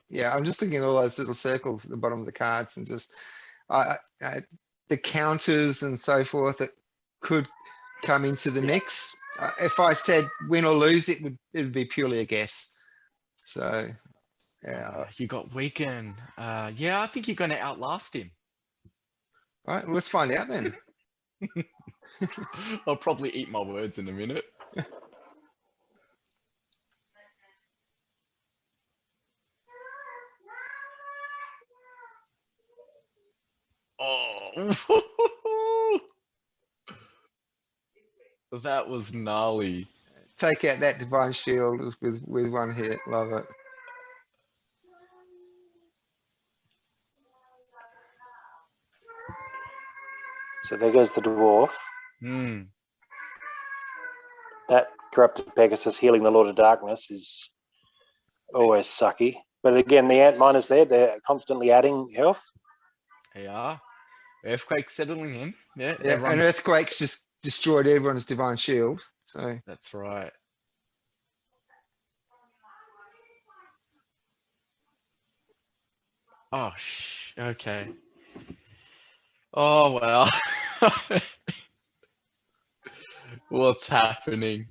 yeah, I'm just looking at all those little circles at the bottom of the cards and just the counters and so forth that could come into the mix. If I said win or lose, it would be purely a guess. So yeah. You got weaken. Yeah, I think you're gonna outlast him. All right, let's find out then. I'll probably eat my words in a minute. Oh, that was gnarly. Take out that divine shield with one hit. Love it. So there goes the dwarf. Hmm. That corrupted Pegasus healing the Lord of Darkness is always sucky. But again, the ant miners they're constantly adding health. Yeah. Earthquake settling in. Yeah. Yeah, and earthquakes just destroyed everyone's divine shield. So That's right. Oh, okay. Oh, well. What's happening?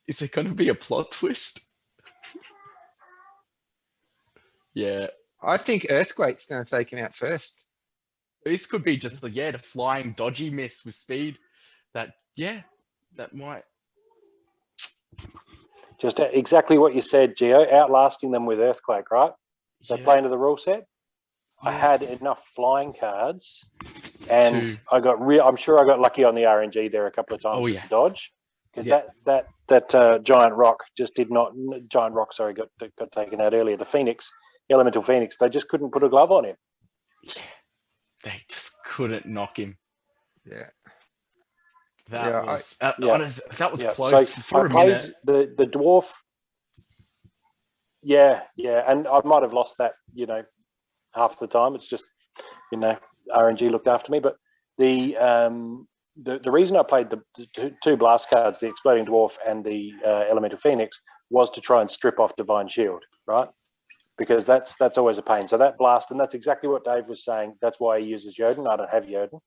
Is it going to be a plot twist? Yeah. I think earthquake's going to take him out first. This could be just the flying dodgy miss with speed. That might. Just exactly what you said, Gio, outlasting them with Earthquake, right? So Yeah. play into the rule set. I Yeah. had enough flying cards, and Two. I got I'm sure I got lucky on the RNG there a couple of times Oh, with yeah. the dodge, because Yeah. that giant rock just did not got taken out earlier. The Phoenix, Elemental Phoenix, they just couldn't put a glove on him. Yeah. They just couldn't knock him. Yeah. That Yeah, was Yeah. honest, that was Yeah. close So for I a played minute. the dwarf. Yeah, and I might have lost that, half the time. It's just, RNG looked after me. But the reason I played the two blast cards, the Exploding Dwarf and the Elemental Phoenix, was to try and strip off Divine Shield, right? Because that's always a pain. So that blast, and that's exactly what Dave was saying. That's why he uses Jodin. I don't have Jodin.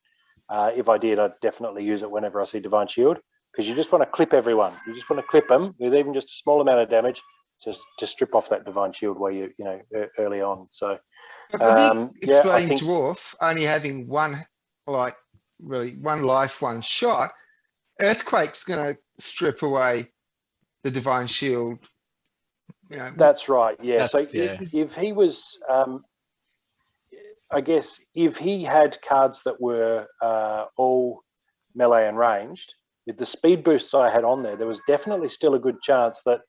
If I did, I'd definitely use it whenever I see Divine Shield, because you just want to clip everyone. You just want to clip them with even just a small amount of damage to strip off that Divine Shield where early on. So But I think yeah, I Exploding think Dwarf only having one life, one shot, Earthquake's going to strip away the Divine Shield. that's right. Yeah. So Yeah. if he was, I guess, if he had cards that were all melee and ranged, with the speed boosts I had on there was definitely still a good chance that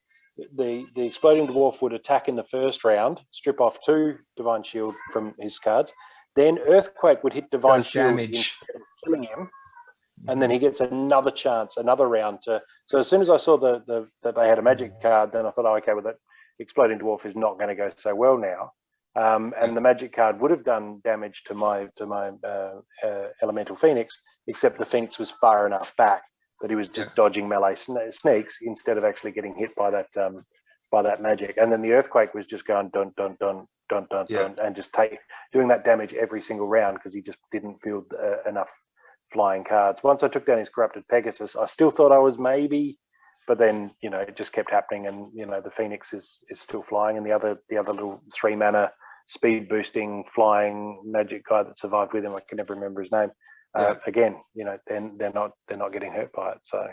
the Exploding Dwarf would attack in the first round, strip off 2 Divine Shield from his cards. Then Earthquake would hit Divine Does Shield damage. instead of killing him. And then he gets another chance, another round to. So as soon as I saw that they had a magic card, then I thought, oh, okay, well, that Exploding Dwarf is not going to go so well now. And the magic card would have done damage to my Elemental Phoenix, except the Phoenix was far enough back that he was just dodging melee sneaks instead of actually getting hit by that magic. And then the Earthquake was just going dun dun dun dun dun dun, and just doing that damage every single round because he just didn't field enough flying cards. Once I took down his Corrupted Pegasus, I still thought I was maybe, but then it just kept happening, and the Phoenix is still flying, and the other little 3 mana speed boosting flying magic guy that survived with him, I can never remember his name. Again, then they're not getting hurt by it. So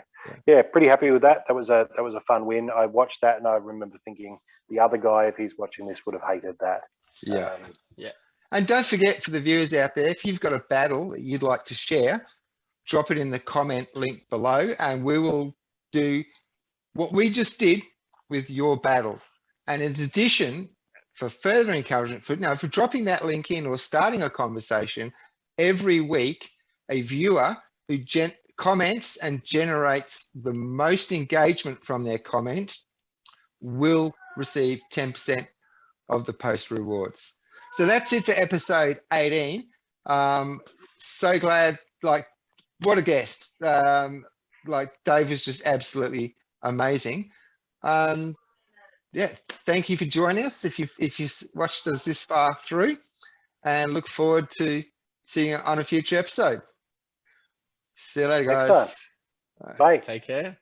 yeah, pretty happy with that. That was a fun win. I watched that and I remember thinking the other guy, if he's watching this, would have hated that. Yeah. Yeah. And don't forget, for the viewers out there, if you've got a battle that you'd like to share, drop it in the comment link below and we will do what we just did with your battle. And in addition, for further encouragement, for dropping that link in or starting a conversation, every week, a viewer who comments and generates the most engagement from their comment will receive 10% of the post rewards. So that's it for episode 18. So glad, what a guest. Dave was just absolutely amazing. Thank you for joining us if you watched us this far through, and look forward to seeing you on a future episode. See you later, guys. Bye. Take care.